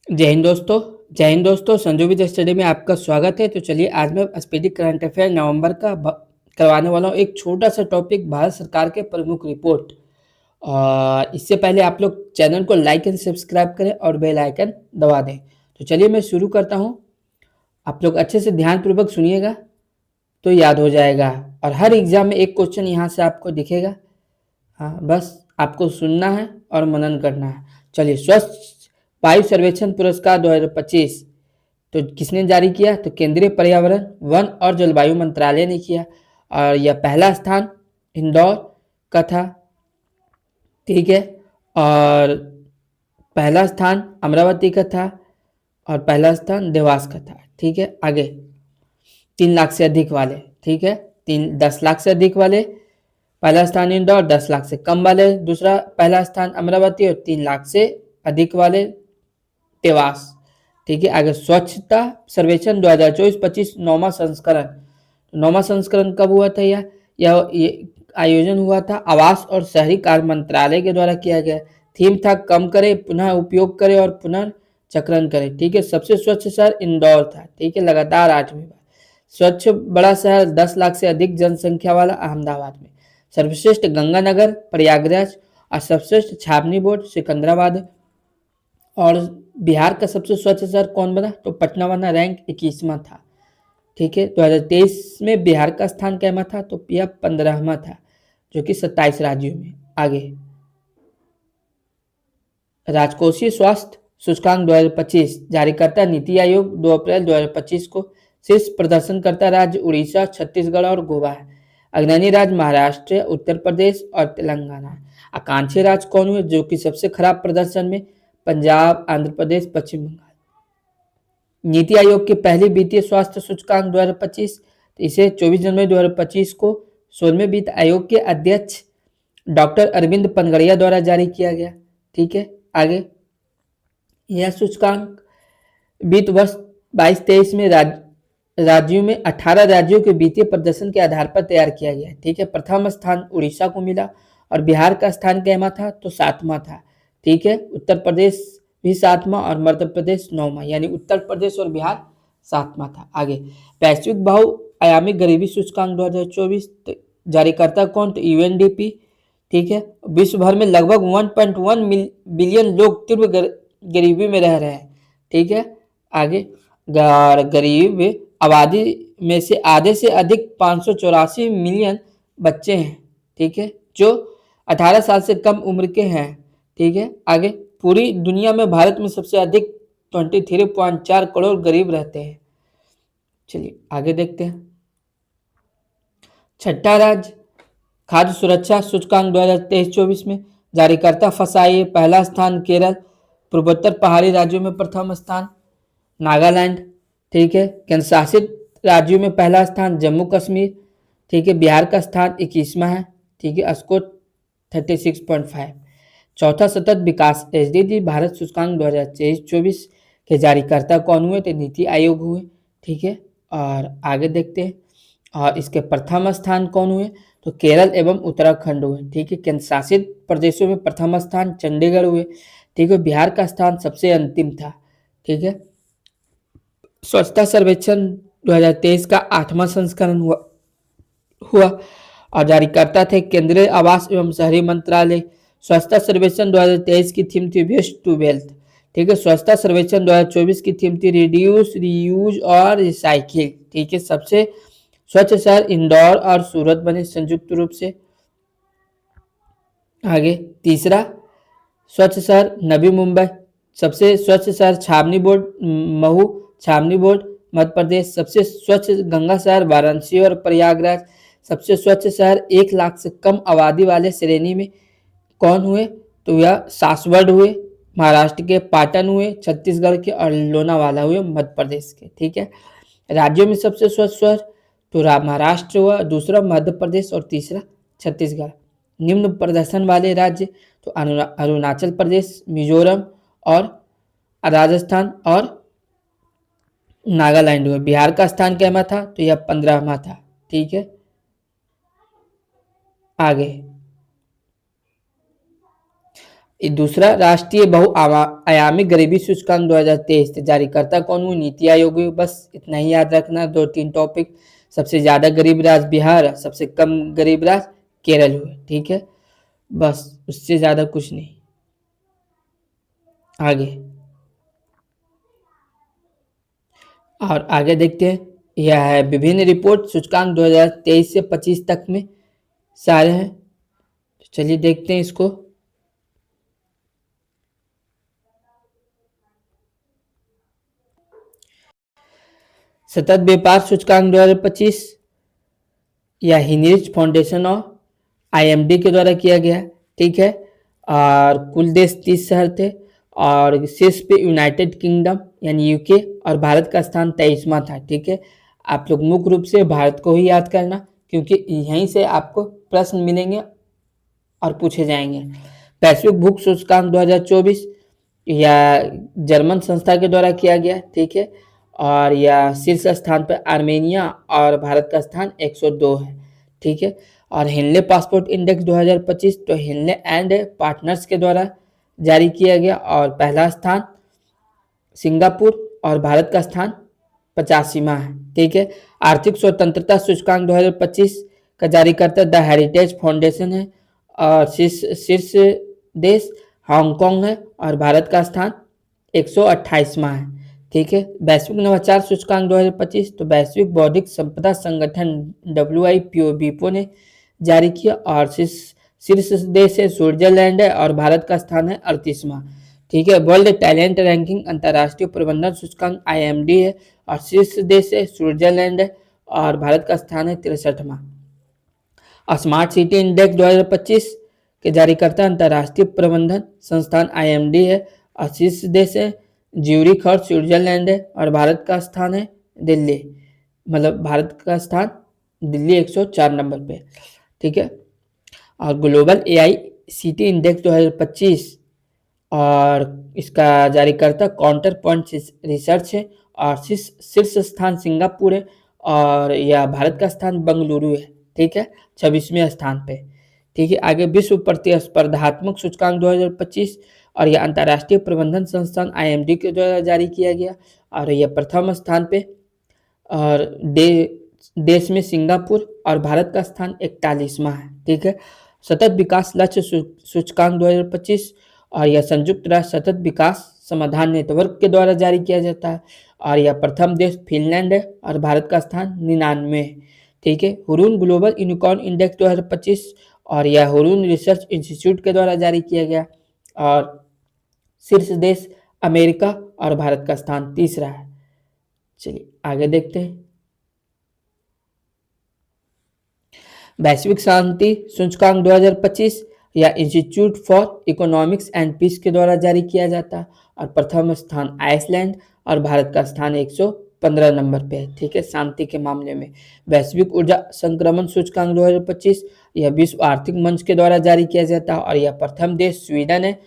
जय हिंद दोस्तों। जय हिंद दोस्तों, संजू विद स्टडी में आपका स्वागत है। तो चलिए आज मैं स्पीडी करंट अफेयर नवंबर का करवाने वाला हूँ। एक छोटा सा टॉपिक, भारत सरकार के प्रमुख रिपोर्ट। और इससे पहले आप लोग चैनल को लाइक एंड सब्सक्राइब करें और बेल आइकन दबा दें। तो चलिए मैं शुरू करता हूँ। आप लोग अच्छे से ध्यानपूर्वक सुनिएगा तो याद हो जाएगा। और हर एग्जाम में एक क्वेश्चन यहाँ से आपको दिखेगा। हाँ, बस आपको सुनना है और मनन करना है। चलिए, स्वच्छ वायु सर्वेक्षण पुरस्कार 2025 तो किसने जारी किया? तो केंद्रीय पर्यावरण, वन और जलवायु मंत्रालय ने किया। और यह पहला स्थान इंदौर का था, ठीक है। और पहला स्थान अमरावती का था और पहला स्थान देवास का था, ठीक है। आगे 3 लाख से अधिक वाले, ठीक है। 10 लाख से अधिक वाले पहला स्थान इंदौर, 10 लाख से कम वाले दूसरा पहला स्थान अमरावती और 3 लाख से अधिक वाले देवास, ठीक है। आगे स्वच्छता सर्वेक्षण 2024-25 नौवां संस्करण। नौवां संस्करण कब हुआ था? यह आयोजन हुआ था आवास और शहरी कार्य मंत्रालय के द्वारा किया गया। थीम था कम करे, पुनः उपयोग करे और पुनर्चक्रण करे, ठीक है। सबसे स्वच्छ शहर इंदौर था, ठीक है, लगातार 8वीं बार। स्वच्छ बड़ा शहर 10 लाख से अधिक जनसंख्या वाला अहमदाबाद में। सर्वश्रेष्ठ गंगानगर प्रयागराज और सर्वश्रेष्ठ छावनी बोर्ड सिकंदराबाद है। और बिहार का सबसे स्वच्छ शहर कौन बना? तो पटना बना, रैंक 21वां था, ठीक है। 2023 में बिहार का स्थान कैमा था? तो यह 15वां था, जो कि 27 राज्यों में। आगे राजकोषीय स्वास्थ्य सूचकांक 2025 जारीकर्ता नीति आयोग 2 अप्रैल 2025 को। शीर्ष प्रदर्शनकर्ता राज्य उड़ीसा, छत्तीसगढ़ और गोवा है। अग्रणी राज्य महाराष्ट्र, उत्तर प्रदेश और तेलंगाना। आकांक्षी राज्य कौन हुए जो कि सबसे खराब प्रदर्शन में? पंजाब, आंध्र प्रदेश, पश्चिम बंगाल। नीति आयोग की पहली वित्तीय स्वास्थ्य सूचकांक 2025, इसे 24 जनवरी 2025 को 16वें वित्त आयोग के अध्यक्ष डॉक्टर अरविंद पनगड़िया द्वारा जारी किया गया, ठीक है। आगे यह सूचकांक वित्त वर्ष 22-23 में राज्यों में 18 राज्यों के वित्तीय प्रदर्शन के आधार पर तैयार किया गया, ठीक है। प्रथम स्थान उड़ीसा को मिला और बिहार का स्थान कैमा था? तो 7वां था, ठीक है। उत्तर प्रदेश भी 7वां और मध्य प्रदेश 9वां, यानी उत्तर प्रदेश और बिहार 7वां था। आगे वैश्विक बहुआयामी गरीबी सूचकांक 2024 जारीकर्ता कौन? तो यूएनडीपी, ठीक है। विश्व भर में लगभग 1.1 बिलियन लोग तीव्र गरीबी में रह रहे हैं, ठीक है। आगे गरीब आबादी में से आधे से अधिक 584 मिलियन बच्चे हैं, ठीक है, जो 18 साल से कम उम्र के हैं, ठीक है। आगे पूरी दुनिया में भारत में सबसे अधिक 23.4 करोड़ गरीब रहते हैं। चलिए आगे देखते हैं। छठा राज्य खाद्य सुरक्षा सूचकांक 2023-24 में जारीकर्ता फसाई, पहला स्थान केरल, पूर्वोत्तर पहाड़ी राज्यों में प्रथम स्थान नागालैंड, ठीक है। केंद्र शासित राज्यों में पहला स्थान जम्मू कश्मीर, ठीक है। बिहार का स्थान 21वां है, ठीक है, स्कोर 36.5। चौथा सतत विकास एसडीजी भारत सूचकांक 2023-24 के जारीकर्ता कौन हुए? तो नीति आयोग हुए, ठीक है। और आगे देखते हैं। और इसके प्रथम स्थान कौन हुए? तो केरल एवं उत्तराखंड हुए, ठीक है। केंद्र शासित प्रदेशों में प्रथम स्थान चंडीगढ़ हुए, ठीक है। बिहार का स्थान सबसे अंतिम था, ठीक है। स्वच्छता सर्वेक्षण 2023 का 8वां संस्करण हुआ और जारीकर्ता थे केंद्रीय आवास एवं शहरी मंत्रालय। स्वच्छता सर्वेक्षण 2023 की थीम थी वेस्ट टू वेल्थ, ठीक है। स्वच्छता सर्वेक्षण 2024 की थीम थी रिड्यूस, रीयूज और रिसाइकिल, ठीक है। सबसे स्वच्छ शहर इंदौर और सूरत बने संयुक्त रूप से। आगे तीसरा स्वच्छ शहर नवी मुंबई। सबसे स्वच्छ शहर छावनी बोर्ड महू, छावनी बोर्ड मध्य प्रदेश। सबसे स्वच्छ गंगा शहर वाराणसी और प्रयागराज। सबसे स्वच्छ शहर 1 लाख से कम आबादी वाले श्रेणी में कौन हुए? तो यह सासवड हुए, महाराष्ट्र के पाटन हुए, छत्तीसगढ़ के और लोनावाला हुए मध्य प्रदेश के, ठीक है। राज्यों में सबसे स्वच्छ शहर तो महाराष्ट्र हुआ, दूसरा मध्य प्रदेश और तीसरा छत्तीसगढ़। निम्न प्रदर्शन वाले राज्य तो अरुणाचल प्रदेश, मिजोरम और राजस्थान और नागालैंड हुए। बिहार का स्थान कैमा था? तो यह 15वां था, ठीक है। आगे दूसरा, राष्ट्रीय बहुआयामी गरीबी सूचकांक 2023 जारीकर्ता कौन हुई? नीति आयोग हुई। बस इतना ही याद रखना, 2-3 टॉपिक। सबसे ज्यादा गरीब राज्य बिहार, सबसे कम गरीब राज्य केरल हुए। ठीक है, बस उससे ज्यादा कुछ नहीं। आगे और आगे देखते हैं, यह है विभिन्न रिपोर्ट सूचकांक 2023 से 25 तक में सारे हैं। तो चलिए देखते हैं इसको। सतत व्यापार सूचकांक 2025 या हिनरिच फाउंडेशन और आईएमडी के द्वारा किया गया। ठीक है, और कुल देश 30 शहर थे और शीर्ष पे यूनाइटेड किंगडम यानी यूके और भारत का स्थान 23वां था। ठीक है, आप लोग मुख्य रूप से भारत को ही याद करना, क्योंकि यहीं से आपको प्रश्न मिलेंगे और पूछे जाएंगे। वैश्विक भूख सूचकांक 2024 या जर्मन संस्था के द्वारा किया गया। ठीक है, और यह शीर्ष स्थान पर आर्मेनिया और भारत का स्थान 102 है। ठीक है, और हेनले पासपोर्ट इंडेक्स 2025 तो हेनले एंड पार्टनर्स के द्वारा जारी किया गया और पहला स्थान सिंगापुर और भारत का स्थान 85वां है। ठीक है, आर्थिक स्वतंत्रता सूचकांक 2025 का जारीकर्ता द हेरिटेज फाउंडेशन है और शीर्ष देश हांगकांग है और भारत का स्थान 128वां है। ठीक है, वैश्विक नवाचार सूचकांक 2025 तो वैश्विक बौद्धिक संपदा संगठन WIPO ने जारी किया और शीर्ष देश है स्विट्जरलैंड है और भारत का स्थान है 38वां। ठीक है, वर्ल्ड टैलेंट रैंकिंग अंतर्राष्ट्रीय प्रबंधन सूचकांक IMD है और शीर्ष देश है स्विट्जरलैंड है और भारत का स्थान है 63वां। स्मार्ट सिटी इंडेक्स 2025 के जारीकर्ता अंतर्राष्ट्रीय प्रबंधन संस्थान IMD है और शीर्ष देश है ज्यूरिख और स्विट्जरलैंड है और भारत का स्थान है दिल्ली, मतलब भारत का स्थान दिल्ली 104 नंबर पे। ठीक है, और ग्लोबल AICT इंडेक्स 2025 और इसका जारीकर्ता काउंटर पॉइंट रिसर्च है और शीर्ष स्थान सिंगापुर है और यह भारत का स्थान बंगलुरु है। ठीक है, 26वें स्थान पे। ठीक है, आगे विश्व प्रतिस्पर्धात्मक सूचकांक 2025 और यह अंतर्राष्ट्रीय प्रबंधन संस्थान IMD के द्वारा जारी किया गया और यह प्रथम स्थान पे और देश में सिंगापुर और भारत का स्थान 41वां है। ठीक है, सतत विकास लक्ष्य सूचकांक 2025 और यह संयुक्त राष्ट्र सतत विकास समाधान नेटवर्क के द्वारा जारी किया जाता है और यह प्रथम देश फिनलैंड है और भारत का स्थान 99 है। ठीक है, हुरून ग्लोबल यूनिकॉर्न इंडेक्स 2025 और यह हुरून रिसर्च इंस्टीट्यूट के द्वारा जारी किया गया और शीर्ष देश अमेरिका और भारत का स्थान 3रा है। चलिए आगे देखते हैं। वैश्विक शांति सूचकांक 2025 या Institute for Economics and Peace के द्वारा जारी किया जाता है और प्रथम स्थान आइसलैंड और भारत का स्थान 115 नंबर पे है। ठीक है, शांति के मामले में। वैश्विक ऊर्जा संक्रमण सूचकांक 2025 यह विश्व आर्थिक मंच के द्वारा जारी किया जाता है और यह प्रथम देश स्वीडन है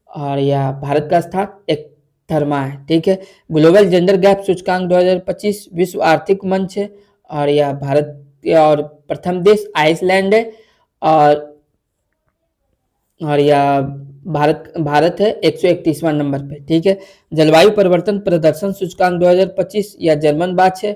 और यह भारत का स्थान 18वां है। ठीक है, ग्लोबल जेंडर गैप सूचकांक 2025 विश्व आर्थिक मंच है और यह भारत और प्रथम देश आइसलैंड है और यह भारत है 131वां नंबर पे। ठीक है, जलवायु परिवर्तन प्रदर्शन सूचकांक 2025 यह जर्मन बाच है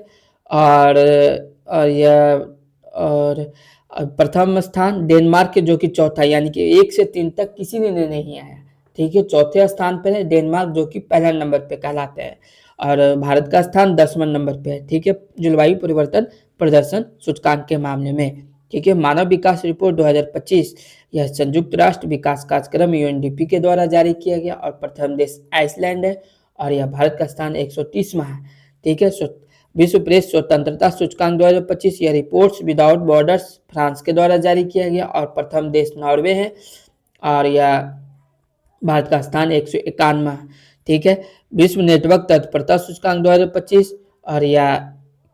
और प्रथम स्थान डेनमार्क के जो कि चौथा, यानी कि 1 से 3 तक किसी ने नहीं आया। ठीक है, चौथे स्थान पर है डेनमार्क जो कि पहला नंबर पे कहलाते हैं और भारत का स्थान 10वां नंबर पे है। ठीक है, जलवायु परिवर्तन प्रदर्शन सूचकांक के मामले में। ठीक है, मानव विकास रिपोर्ट 2025 यह संयुक्त राष्ट्र विकास कार्यक्रम UNDP के द्वारा जारी किया गया और प्रथम देश आइसलैंड है और यह भारत का स्थान 130वां है। ठीक है, विश्व प्रेस स्वतंत्रता सूचकांक 2025 यह रिपोर्ट्स विदाउट बॉर्डर्स फ्रांस के द्वारा जारी किया गया और प्रथम देश नॉर्वे है और यह भारत का स्थान 151वां है। ठीक है, विश्व नेटवर्क तत्परता सूचकांक 2025 और यह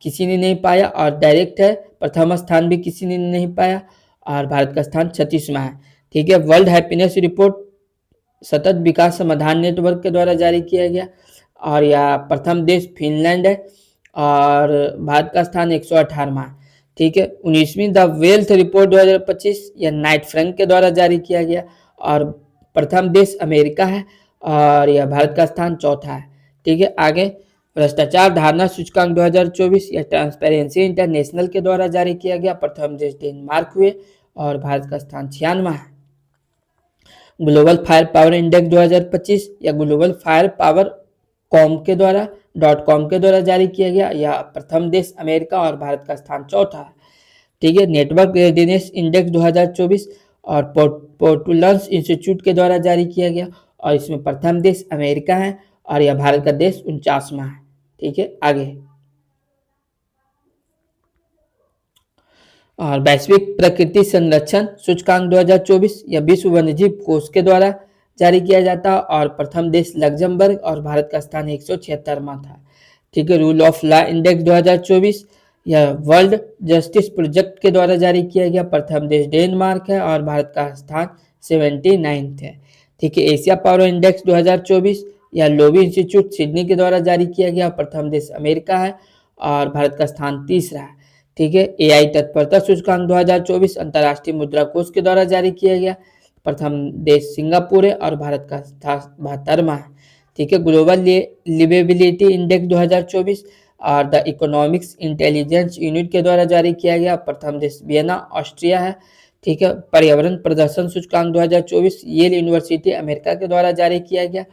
किसी ने नहीं पाया और डायरेक्ट है, प्रथम स्थान भी किसी ने नहीं पाया और भारत का स्थान 36वां है। ठीक है, वर्ल्ड हैप्पीनेस रिपोर्ट सतत विकास समाधान नेटवर्क के द्वारा जारी किया गया और यह प्रथम देश फिनलैंड है और भारत का स्थान 118वां है। ठीक है। 19वीं द वेल्थ रिपोर्ट 2025 यह नाइट फ्रैंक के द्वारा जारी किया गया और प्रथम देश अमेरिका है और यह भारत का स्थान चौथा है। ठीक है। आगे भ्रष्टाचार धारणा सूचकांक 2024 यह ट्रांसपेरेंसी इंटरनेशनल के द्वारा जारी किया गया, प्रथम देश डेनमार्क हुए और भारत का स्थान 96 है। ग्लोबल फायर पावर इंडेक्स 2025 या ग्लोबल फायर पावर .com के द्वारा जारी किया गया, या प्रथम देश अमेरिका और भारत का स्थान चौथा है। ठीक है। नेटवर्क रेडिनेस इंडेक्स 2024 और पोर्टुलन्स इंस्टीट्यूट के द्वारा जारी किया गया और इसमें प्रथम देश अमेरिका है और यह भारत का देश 49वां है। ठीक है। आगे और वैश्विक प्रकृति संरक्षण सूचकांक 2024 या विश्व वन्यजीव कोष के द्वारा जारी किया जाता और प्रथम देश लग्जमबर्ग और भारत का स्थान 176वां था। ठीक है। रूल ऑफ लॉ इंडेक्स 2024 यह वर्ल्ड जस्टिस प्रोजेक्ट के द्वारा जारी किया गया, प्रथम देश डेनमार्क है और भारत का स्थान 79 है। ठीक है। एशिया पावर इंडेक्स 2024 या लोबी इंस्टीट्यूट सिडनी के द्वारा जारी किया गया, प्रथम देश अमेरिका है और भारत का स्थान 30 है। ठीक है। एआई तत्परता सूचकांक 2024 अंतर्राष्ट्रीय मुद्रा कोष के द्वारा जारी किया गया, प्रथम देश सिंगापुर है और भारत का स्थान 72वां है। ठीक है। ग्लोबल लिवेबिलिटी इंडेक्स 2024 और द इकोनॉमिक्स इंटेलिजेंस यूनिट के द्वारा जारी किया गया, प्रथम देश वियना ऑस्ट्रिया है। ठीक है। पर्यावरण प्रदर्शन सूचकांक 2024 येल यूनिवर्सिटी अमेरिका के द्वारा जारी किया गया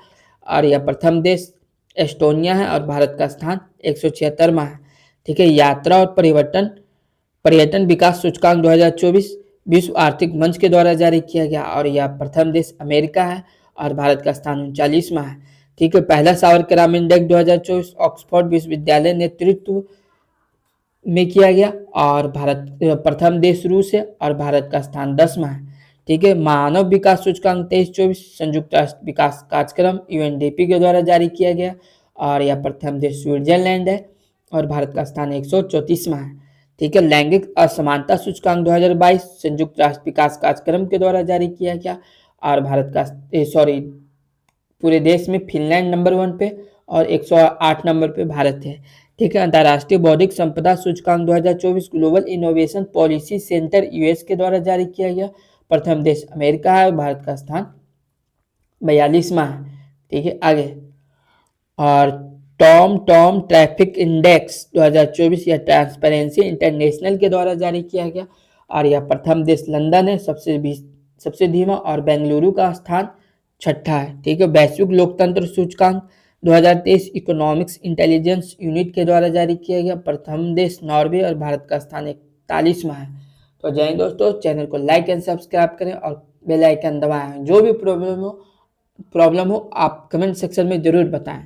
और यह प्रथम देश एस्टोनिया है और भारत का स्थान 176वां है। ठीक है। यात्रा और पर्यटन विकास सूचकांक 2024 विश्व आर्थिक मंच के द्वारा जारी किया गया और यह प्रथम देश अमेरिका है और भारत का स्थान 39वां है। ठीक है। पहला सावरकर इंडेक्स 2024 ऑक्सफोर्ड विश्वविद्यालय नेतृत्व में किया गया और भारत प्रथम देश रूस है और भारत का स्थान 10वां है। ठीक है। मानव विकास सूचकांक 2324 संयुक्त राष्ट्र विकास कार्यक्रम यूएनडीपी के द्वारा जारी किया गया और यह प्रथम देश स्विट्जरलैंड है और भारत का स्थान 134वां है। ठीक है। लैंगिक असमानता सूचकांक 2022 संयुक्त राष्ट्र विकास कार्यक्रम के द्वारा जारी किया गया और भारत का पूरे देश में फिनलैंड नंबर 1 पे और 108 नंबर पे भारत है। ठीक है। अंतर्राष्ट्रीय बौद्धिक संपदा सूचकांक 2024 global innovation policy centre US के द्वारा जारी किया गया, प्रथम देश अमेरिका है और भारत का स्थान 42वां है। ठीक है। आगे और टॉम ट्रैफिक इंडेक्स 2024 या ट्रांसपेरेंसी इंटरनेशनल के द्वारा जारी किया गया और यह प्रथम देश लंदन है सबसे धीमा और बेंगलुरु का स्थान 6ठा है। ठीक है। वैश्विक लोकतंत्र सूचकांक 2023 इकोनॉमिक्स इंटेलिजेंस यूनिट के द्वारा जारी किया गया, प्रथम देश नॉर्वे और भारत का स्थान 41वां है। तो जय हिंद दोस्तों, चैनल को लाइक एंड सब्सक्राइब करें और बेल आइकन दबाएं। जो भी प्रॉब्लम हो आप कमेंट सेक्शन में जरूर बताएं।